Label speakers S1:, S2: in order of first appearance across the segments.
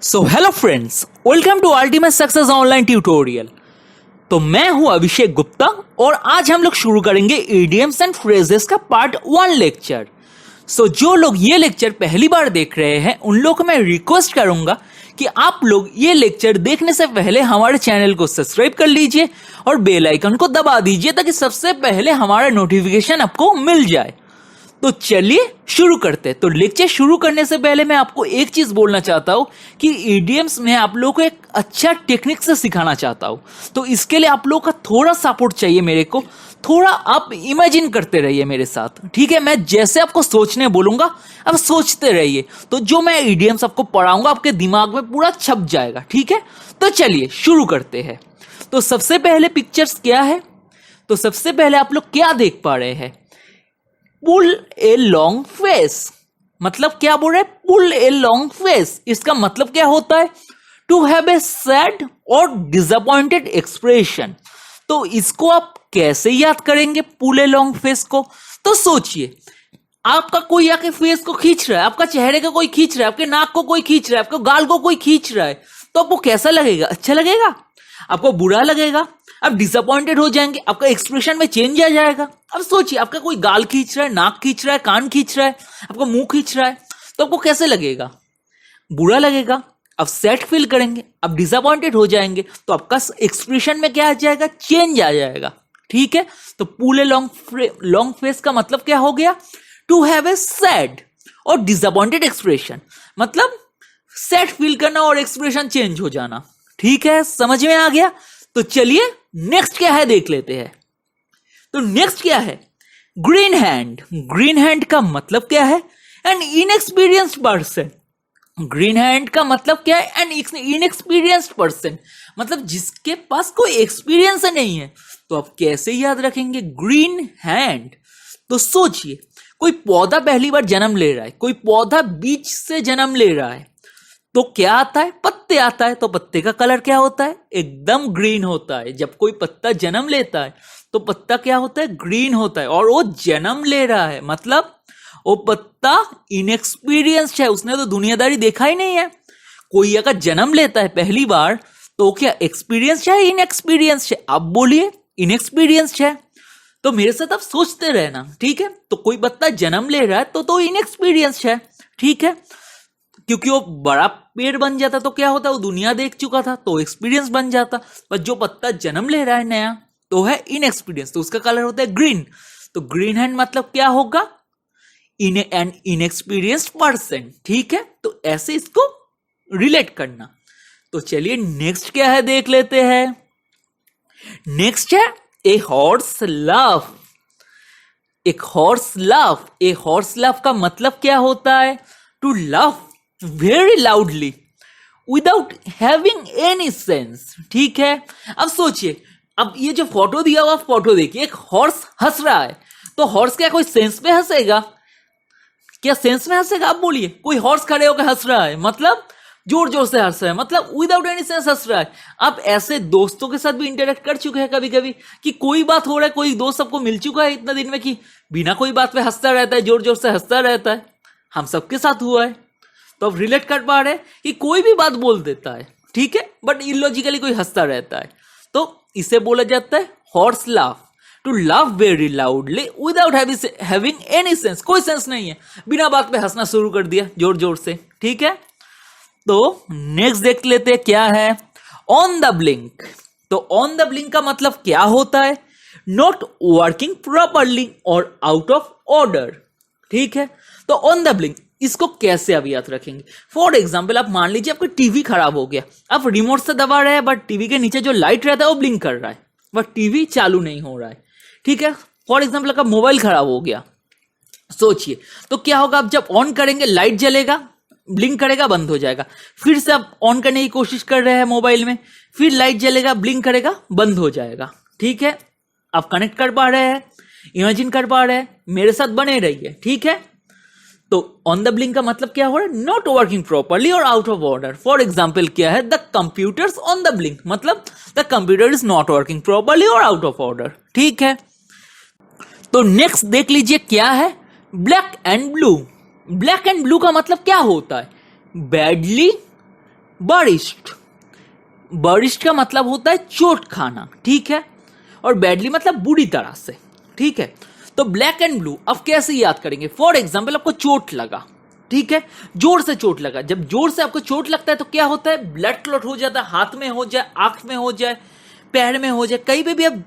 S1: So hello friends, welcome to ultimate success online tutorial. तो मैं हूं अभिषेक गुप्ता और आज हम लोग शुरू करेंगे इडियम्स एंड फ्रेजेस का पार्ट 1 लेक्चर। सो जो लोग ये लेक्चर पहली बार देख रहे हैं उन लोगों को मैं रिक्वेस्ट करूंगा कि आप लोग ये लेक्चर देखने से पहले हमारे चैनल को सब्सक्राइब कर लीजिए और बेल आइकन को दबा दीजिए ताकि सबसे पहले हमारा नोटिफिकेशन आपको मिल जाए। तो चलिए शुरू करते हैं। तो लेक्चर शुरू करने से पहले मैं आपको एक चीज बोलना चाहता हूं कि इडियम्स में आप लोगों को एक अच्छा टेक्निक से सिखाना चाहता हूं। तो इसके लिए आप लोगों का थोड़ा सपोर्ट चाहिए मेरे को। थोड़ा आप इमेजिन करते रहिए मेरे साथ, ठीक है? मैं जैसे आपको सोचने बोलूंगा आप सोचते रहिए, तो जो मैं इडियम्स आपको पढ़ाऊंगा आपके दिमाग में पूरा छप जाएगा, ठीक है? तो चलिए शुरू करते हैं। तो सबसे पहले पिक्चर्स क्या है? तो सबसे पहले आप लोग क्या देख पा रहे हैं? पुल ए लॉन्ग फेस। मतलब क्या बोल रहे हैं? पुल ए लॉन्ग फेस। इसका मतलब क्या होता है? टू हैव ए सैड और डिसअपॉइंटेड एक्सप्रेशन। तो इसको आप कैसे याद करेंगे पुल ए लॉन्ग फेस को? तो सोचिए, आपका कोई आके फेस को खींच रहा है, आपका चेहरे का कोई खींच रहा है, आपके नाक को कोई खींच रहा है, आपके गाल को कोई खींच रहा है, तो आपको कैसा लगेगा? अच्छा लगेगा? आपको बुरा लगेगा? आप डिसअपॉइंटेड हो जाएंगे, आपका एक्सप्रेशन में चेंज आ जाएगा। अब सोचिए, आपका कोई गाल खींच रहा है, नाक खींच रहा है, कान खींच रहा है, आपका मुंह खींच रहा है, तो आपको कैसे लगेगा? बुरा लगेगा, आप सैड फील करेंगे, आप डिसअपॉइंटेड हो जाएंगे, तो आपका एक्सप्रेशन में क्या आ जाएगा? चेंज आ जाएगा, ठीक है? तो पुल ए लॉन्ग फेस का मतलब क्या हो गया? टू हैव ए सैड और डिसअपॉइंटेड एक्सप्रेशन, मतलब सैड फील करना और एक्सप्रेशन चेंज हो जाना, ठीक है? समझ में आ गया? तो चलिए नेक्स्ट क्या है देख लेते हैं। तो नेक्स्ट क्या है? Green hand. ग्रीन हैंड का मतलब क्या है? An inexperienced person. Green hand का मतलब क्या है? एन इनएक्सपीरियंस्ड पर्सन, मतलब जिसके पास कोई एक्सपीरियंस नहीं है। तो आप कैसे याद रखेंगे ग्रीन हैंड? तो सोचिए, कोई पौधा पहली बार जन्म ले रहा है, कोई पौधा बीज से जन्म ले रहा है, तो क्या आता है? पत्ते आता है। तो पत्ते का कलर क्या होता है? एकदम ग्रीन होता है। जब कोई पत्ता जन्म लेता है तो पत्ता क्या होता है? ग्रीन होता है। और वो जन्म ले रहा है, मतलब वो पत्ता इनएक्सपीरियंस्ड है, उसने तो दुनियादारी देखा ही नहीं है। कोई अगर जन्म लेता है पहली बार तो क्या एक्सपीरियंस्ड है, इनएक्सपीरियंस्ड है? आप बोलिए, इनएक्सपीरियंस्ड है। तो मेरे साथ आप सोचते रहना, ठीक है? तो कोई पत्ता जन्म ले रहा है तो इनएक्सपीरियंस्ड है, ठीक है? क्योंकि वो बड़ा पेड़ बन जाता तो क्या होता? वो दुनिया देख चुका था तो एक्सपीरियंस बन जाता। पर जो पत्ता जन्म ले रहा है नया तो है इनएक्सपीरियंस, तो उसका कलर होता है ग्रीन। तो ग्रीन हैंड मतलब क्या होगा? एन इनएक्सपीरियंस्ड पर्सन, ठीक है? तो ऐसे इसको रिलेट करना। तो चलिए नेक्स्ट क्या है देख लेते हैं। नेक्स्ट है ए हॉर्स लाफ। एक horse laugh. A horse laugh का मतलब क्या होता है? To laugh very loudly without having any sense, ठीक है? अब सोचिए, अब ये जो फोटो दिया हुआ फोटो देखिए, एक हॉर्स हंस रहा है, तो हॉर्स क्या कोई सेंस में हंसेगा? क्या सेंस में हंसेगा? आप बोलिए। कोई हॉर्स खड़े होकर हंस रहा है, मतलब जोर जोर से हंस रहा है, मतलब विदाउट एनी सेंस हंस रहा है। आप ऐसे दोस्तों के साथ भी इंटरेक्ट कर चुके हैं कभी कभी कि कोई बात हो रहा है, कोई दोस्त सबको मिल चुका है इतना दिन में कि बिना कोई बात पे हंसता रहता है, जोर जोर से हंसता रहता है। हम सबके साथ हुआ है। तो अब रिलेट कर पा रहे हैं कि कोई भी बात बोल देता है, ठीक है, बट इलॉजिकली कोई हंसता रहता है, तो इसे बोला जाता है horse laugh. To laugh very loudly without having any sense. कोई सेंस नहीं है, बिना बात पे हंसना शुरू कर दिया जोर जोर से, ठीक है? तो नेक्स्ट देख लेते हैं क्या है। On the blink. तो ऑन द ब्लिंक का मतलब क्या होता है? नॉट वर्किंग प्रॉपरली और आउट ऑफ ऑर्डर, ठीक है? तो ऑन द ब्लिंक इसको कैसे आप याद रखेंगे? फॉर एग्जाम्पल, आप मान लीजिए आपका टीवी खराब हो गया, आप रिमोट से दबा रहे हैं बट टीवी के नीचे जो लाइट रहता है वो ब्लिंक कर रहा है, बट टीवी चालू नहीं हो रहा है, ठीक है? फॉर एग्जाम्पल, आपका मोबाइल खराब हो गया, सोचिए तो क्या होगा? आप जब ऑन करेंगे लाइट जलेगा, ब्लिंक करेगा, बंद हो जाएगा। फिर से आप ऑन करने की कोशिश कर रहे हैं मोबाइल में, फिर लाइट जलेगा, ब्लिंक करेगा, बंद हो जाएगा, ठीक है? आप कनेक्ट कर पा रहे हैं, इमेजिन कर पा रहे हैं, मेरे साथ बने रहिए, ठीक है? तो ऑन द ब्लिंक का मतलब क्या हो रहा है? नॉट वर्किंग प्रॉपरली और out of order. For example क्या है? The computer's on the blink, मतलब the computer is not working properly और आउट ऑफ ऑर्डर, ठीक है? तो नेक्स्ट देख लीजिए क्या है। Black and blue. Black and blue का मतलब क्या होता है? बैडली बरिस्ट, बरिस्ट का मतलब होता है चोट खाना, ठीक है, और बैडली मतलब बुरी तरह से, ठीक है। तो ब्लैक एंड ब्लू अब कैसे याद करेंगे? फॉर एग्जाम्पल आपको चोट लगा, ठीक है, जोर से चोट लगा। जब जोर से आपको चोट लगता है तो क्या होता है? ब्लड क्लॉट हो जाता है, हाथ में हो जाए, आंख में हो जाए, पैर में हो जाए, कहीं पे भी अब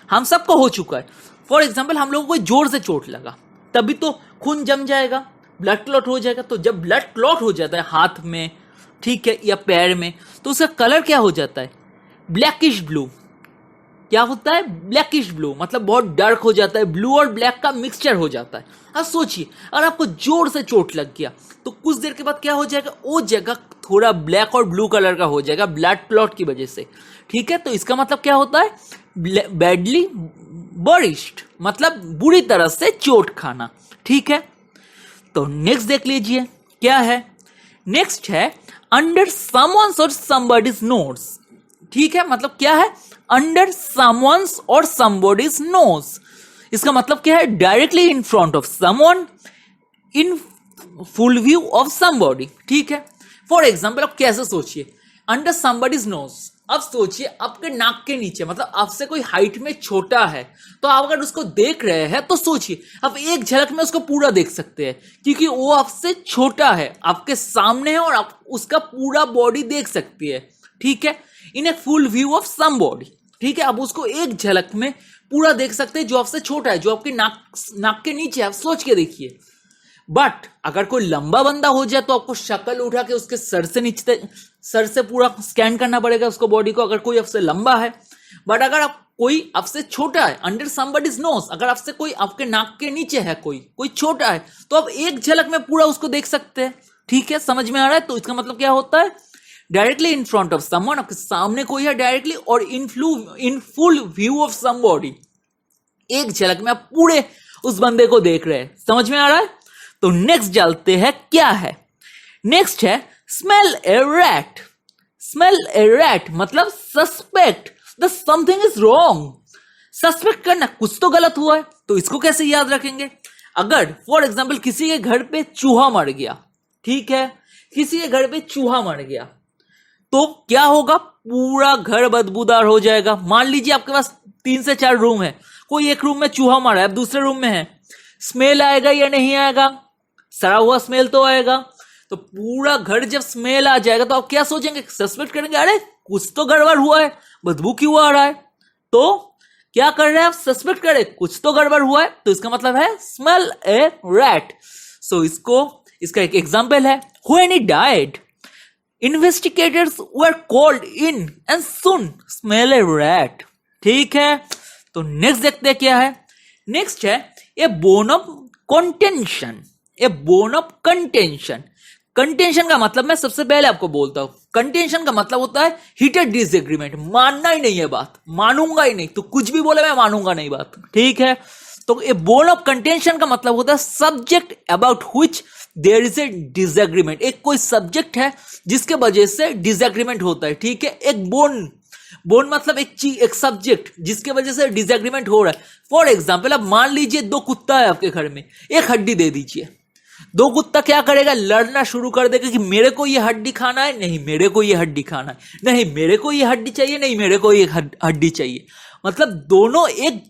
S1: हम सबको हो चुका है। फॉर एग्जाम्पल हम लोगों को जोर से चोट लगा, तभी तो खून जम जाएगा, ब्लड क्लॉट हो जाएगा। तो जब ब्लड क्लॉट हो जाता है हाथ में, ठीक है, या पैर में, तो उसका कलर क्या हो जाता है? Blackish blue. क्या होता है? ब्लैकिश ब्लू, मतलब बहुत डार्क हो जाता है, ब्लू और ब्लैक का मिक्सचर हो जाता है। अब सोचिए, अगर आपको जोर से चोट लग गया तो कुछ देर के बाद क्या हो जाएगा? वो जगह थोड़ा ब्लैक और ब्लू कलर का हो जाएगा ब्लड क्लॉट की वजह से, ठीक है। तो इसका मतलब क्या होता है? बैडली बरिस्ट, मतलब बुरी तरह से चोट खाना, ठीक है। तो नेक्स्ट देख लीजिए क्या है। नेक्स्ट है अंडर समवन्स और समबडीज नोज, ठीक है। मतलब क्या है? अंडर समवन्स और समबडीज नोज। इसका मतलब क्या है? Directly in front of someone, in full view of somebody, ठीक है। फॉर एग्जाम्पल आप कैसे सोचिए, अंडर समबडीज नोज। अब सोचिए आपके नाक के नीचे, मतलब आपसे कोई हाइट में छोटा है, तो आप अगर उसको देख रहे हैं तो सोचिए आप एक झलक में उसको पूरा देख सकते हैं, क्योंकि वो आपसे छोटा है, आपके सामने है और आप उसका पूरा बॉडी देख सकती है, ठीक है, in a full view of somebody, ठीक है। आप उसको एक झलक में पूरा देख सकते हैं जो आपसे छोटा है, जो आपके नाक के नीचे है। आप सोच के देखिए। बट अगर कोई लंबा बंदा हो जाए तो आपको शक्ल उठा के उसके सर से पूरा स्कैन करना पड़ेगा उसको, बॉडी को, अगर कोई आपसे लंबा है। बट अगर कोई आपसे छोटा है, अंडर समबडीज नोज, अगर आपसे कोई आपके नाक के नीचे है, कोई छोटा है, तो आप एक झलक में पूरा उसको देख सकते हैं, ठीक है। समझ में आ रहा है? तो इसका मतलब क्या होता है? Directly in front of someone, आपके सामने कोई है डायरेक्टली, और in full view of somebody, एक झलक में आप पूरे उस बंदे को देख रहे हैं। समझ में आ रहा है? तो नेक्स्ट जानते हैं क्या है। नेक्स्ट है स्मेल ए रैट। स्मेल ए रैट मतलब suspect the something is wrong. Suspect करना, कुछ तो गलत हुआ है। तो इसको कैसे याद रखेंगे? अगर फॉर एग्जाम्पल किसी के घर पे चूहा मर गया, ठीक है, किसी के घर पे चूहा मर गया, तो क्या होगा? पूरा घर बदबूदार हो जाएगा। मान लीजिए आपके पास 3 से 4 रूम है, कोई एक रूम में चूहा मरा है, अब दूसरे रूम में है, स्मेल आएगा या नहीं आएगा? सड़ा हुआ स्मेल तो आएगा। तो पूरा घर जब स्मेल आ जाएगा तो आप क्या सोचेंगे? सस्पेक्ट करेंगे, अरे कुछ तो गड़बड़ हुआ है, बदबू क्यों आ रहा है? तो क्या कर रहे हैं आप? सस्पेक्ट करें कुछ तो गड़बड़ हुआ है। तो इसका मतलब है स्मेल ए रैट। सो इसका एक एग्जांपल है, when he died investigators were called in and soon smell A rat, ठीक है। तो नेक्स्ट देखते हैं क्या है। नेक्स्ट है a bone of contention. A bone of contention. Contention का मतलब मैं सबसे पहले आपको बोलता हूं, कंटेंशन का मतलब होता है हीटेड डिसएग्रीमेंट। मानना ही नहीं है बात, मानूंगा ही नहीं, तो कुछ भी बोले मैं मानूंगा नहीं बात, ठीक है। तो ए बोन ऑफ कंटेंशन का मतलब होता है subject about which there is a disagreement. एक कोई सब्जेक्ट है जिसके वजह से डिसएग्रीमेंट होता है, ठीक है। एक बोन मतलब एक चीज, एक सब्जेक्ट जिसके वजह से डिसएग्रीमेंट हो रहा है। फॉर एग्जाम्पल अब मान लीजिए 2 कुत्ता है आपके घर में, एक हड्डी दे दीजिए। 2 कुत्ता क्या करेगा? लड़ना शुरू कर देगा कि मेरे को ये हड्डी खाना है, नहीं मेरे को ये हड्डी खाना है, नहीं मेरे को ये हड्डी चाहिए, नहीं मेरे को ये हड्डी चाहिए। मतलब दोनों एक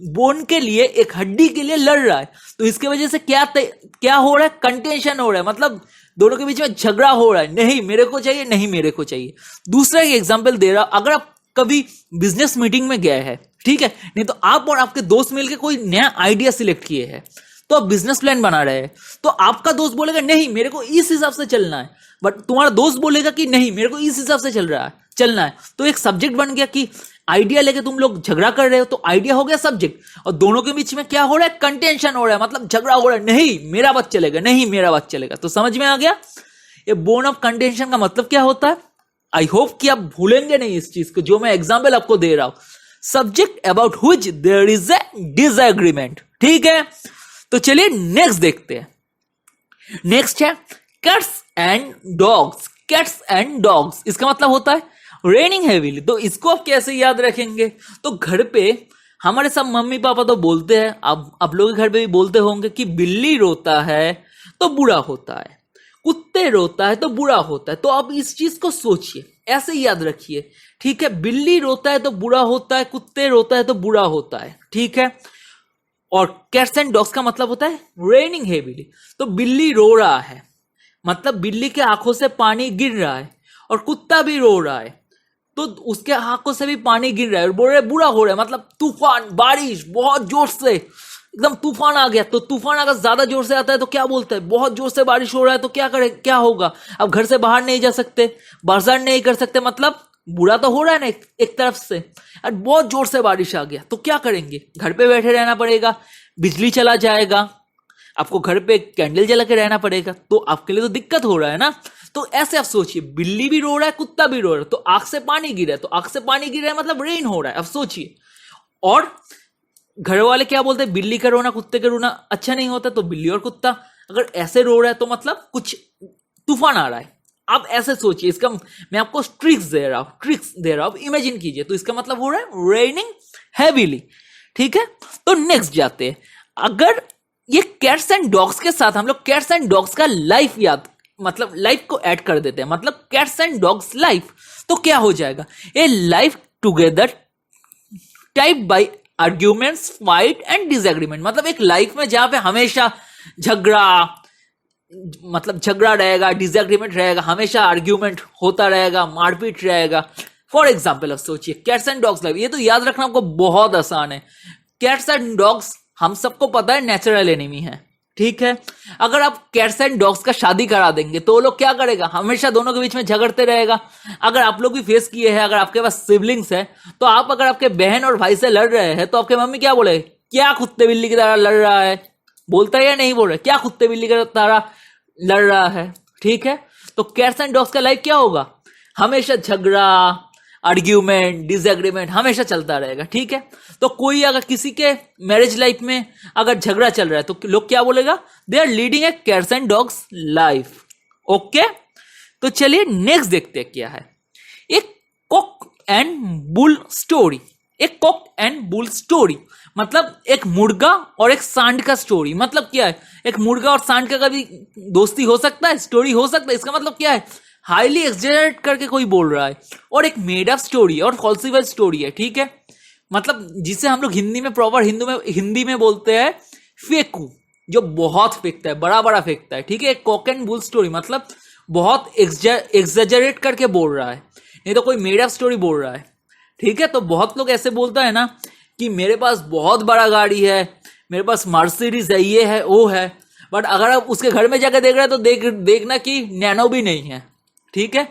S1: बोन के लिए, एक हड्डी के लिए लड़ रहा है। तो इसके वजह से क्या हो रहा है? कंटेंशन हो रहा है, मतलब दोनों के बीच में झगड़ा हो रहा है, नहीं मेरे को चाहिए, नहीं मेरे को चाहिए। दूसरा एग्जाम्पल दे रहा, अगर आप कभी बिजनेस मीटिंग में गए हैं, ठीक है, नहीं तो आप और आपके दोस्त मिलकर कोई नया आइडिया सिलेक्ट किए हैं, तो आप बिजनेस प्लान बना रहे हैं, तो आपका दोस्त बोलेगा नहीं मेरे को इस हिसाब से चलना है, बट तुम्हारा दोस्त बोलेगा कि नहीं मेरे को इस हिसाब से चलना है। तो एक सब्जेक्ट बन गया कि आइडिया लेके तुम लोग झगड़ा कर रहे हो, तो आइडिया हो गया सब्जेक्ट, और दोनों के बीच में क्या हो रहा है? कंटेंशन हो रहा है, मतलब झगड़ा हो रहा है, नहीं मेरा बात चलेगा, नहीं मेरा बात चलेगा। तो समझ में आ गया ये बोन ऑफ कंटेंशन का मतलब क्या होता है। आई होप कि आप भूलेंगे नहीं इस चीज को, जो मैं एग्जाम्पल आपको दे रहा हूं, subject about which there is a disagreement, ठीक है। तो चलिए नेक्स्ट देखते हैं। नेक्स्ट है cats and dogs. Cats and dogs इसका मतलब होता है रेनिंग हैवीली। तो इसको आप कैसे याद रखेंगे? तो घर पे हमारे सब मम्मी पापा तो बोलते हैं, आप लोगों के घर पे भी बोलते होंगे कि बिल्ली रोता है तो बुरा होता है, कुत्ते रोता है तो बुरा होता है। तो अब इस चीज को सोचिए, ऐसे ही याद रखिए, ठीक है। बिल्ली रोता है तो बुरा होता है, कुत्ते रोता है तो बुरा होता है, ठीक है। और कैट्स एंड डॉग्स का मतलब होता है रेनिंग हेवीली। तो बिल्ली रो रहा है मतलब बिल्ली के आंखों से पानी गिर रहा है, और कुत्ता भी रो रहा है तो उसके आंखों से भी पानी गिर रहा है, और बोल रहे बुरा हो रहा है। मतलब तूफान, बारिश बहुत जोर से, एकदम तूफान आ गया। तो तूफान अगर ज्यादा जोर से आता है तो क्या बोलते हैं, बहुत जोर से बारिश हो रहा है तो क्या करे, क्या होगा। अब घर से बाहर नहीं जा सकते, बाजार नहीं कर सकते, मतलब बुरा तो हो रहा है ना एक तरफ से। और बहुत जोर से बारिश आ गया तो क्या करेंगे, घर पे बैठे रहना पड़ेगा, बिजली चला जाएगा, आपको घर पे कैंडल जला के रहना पड़ेगा, तो आपके लिए तो दिक्कत हो रहा है ना। तो ऐसे आप सोचिए, बिल्ली भी रो रहा है, कुत्ता भी रो रहा है, तो आंख से पानी गिर रहा है, तो आंख से पानी गिर रहा है मतलब रेन हो रहा है। अब सोचिए, और घर वाले क्या बोलते हैं, बिल्ली का रोना कुत्ते का रोना अच्छा नहीं होता, तो बिल्ली और कुत्ता अगर ऐसे रो रहा है तो मतलब कुछ तूफान आ रहा है। आप ऐसे सोचिए, इसका मैं आपको ट्रिक्स दे रहा हूं, इमेजिन कीजिए। तो इसका मतलब हो रहा है रेनिंग हैवीली, ठीक है। तो नेक्स्ट जाते हैं, अगर ये कैट्स एंड डॉग्स के साथ हम लोग कैट्स एंड डॉग्स का लाइफ मतलब लाइफ को ऐड कर देते हैं, मतलब कैट्स एंड डॉग्स लाइफ, तो क्या हो जाएगा, a life together type by arguments, fight and disagreement. मतलब एक लाइफ में जहां पे हमेशा झगड़ा रहेगा, डिसएग्रीमेंट रहेगा, हमेशा आर्ग्यूमेंट होता रहेगा, मारपीट रहेगा। फॉर एग्जाम्पल अब सोचिए कैट्स एंड डॉग्स लाइफ, ये तो याद रखना आपको बहुत आसान है। कैट्स एंड डॉग्स हम सबको पता है नेचुरल एनिमी है, ठीक है। अगर आप कैट्स एंड डॉग्स का शादी करा देंगे तो वो लोग क्या करेगा, हमेशा दोनों के बीच में झगड़ते रहेगा। अगर आप लोग भी फेस किए हैं, अगर आपके पास सिबलिंग्स है, तो आप अगर आपके बहन और भाई से लड़ रहे हैं तो आपके मम्मी क्या बोले, क्या कुत्ते बिल्ली की तरह लड़ रहा है, बोलता है या नहीं बोल रहा, क्या कुत्ते बिल्ली की तरह लड़ रहा है, ठीक है। तो कैट्स एंड डॉग्स का लाइफ क्या होगा, हमेशा झगड़ा, आर्ग्यूमेंट, डिसएग्रीमेंट हमेशा चलता रहेगा, ठीक है। तो कोई अगर किसी के मैरिज लाइफ में अगर झगड़ा चल रहा है तो लोग क्या बोलेगा, they are leading a cats and dogs life, okay. तो चलिए नेक्स्ट देखते हैं क्या है, एक कॉक एंड बुल स्टोरी। एक कॉक एंड बुल स्टोरी मतलब एक मुर्गा और एक सांड का स्टोरी। मतलब क्या है, एक मुर्गा और सांड का कभी दोस्ती हो सकता है, स्टोरी हो सकता है। इसका मतलब क्या है, हाईली एक्सजेरेट करके कोई बोल रहा है, और एक मेड अप स्टोरी और फॉल्सिफाइड स्टोरी है, ठीक है। मतलब जिसे हम लोग हिंदी में प्रॉपर हिंदी में बोलते हैं फेकू, जो बहुत फेंकता है, बड़ा बड़ा फेंकता है, ठीक है। एक कॉक एंड बुल स्टोरी मतलब बहुत एक्सजेरेट करके बोल रहा है, नहीं तो कोई मेड अप स्टोरी बोल रहा है, ठीक है। तो बहुत लोग ऐसे बोलता है ना कि मेरे पास बहुत बड़ा गाड़ी है, मेरे पास मर्सिडीज है, ये है वो है, बट अगर आप उसके घर में जाकर देख रहे हैं तो देखना कि नैनो भी नहीं है, ठीक है।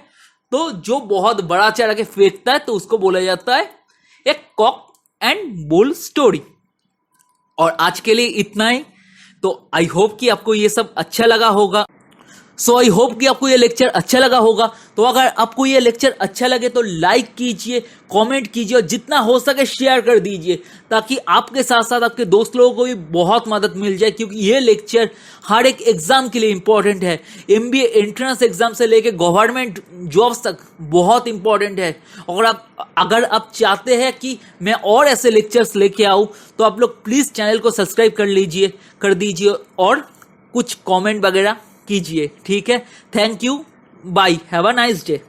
S1: तो जो बहुत बड़ा चढ़ा के फेंकता है तो उसको बोला जाता है एक कॉक एंड बुल स्टोरी। और आज के लिए इतना ही। तो आई होप कि आपको ये सब अच्छा लगा होगा। आई होप कि आपको ये लेक्चर अच्छा लगा होगा। तो अगर आपको ये लेक्चर अच्छा लगे तो लाइक कीजिए, कमेंट कीजिए, और जितना हो सके शेयर कर दीजिए, ताकि आपके साथ साथ आपके दोस्त लोगों को भी बहुत मदद मिल जाए, क्योंकि ये लेक्चर हर एक एग्जाम के लिए इंपॉर्टेंट है। MBA एंट्रेंस एग्जाम से लेके गवर्नमेंट जॉब्स तक बहुत इंपॉर्टेंट है। और अगर आप चाहते हैं कि मैं और ऐसे लेक्चर्स लेके आऊं तो आप लोग प्लीज चैनल को सब्सक्राइब कर दीजिए और कुछ कमेंट वगैरह कीजिए, ठीक है। Thank you, bye, have a nice day.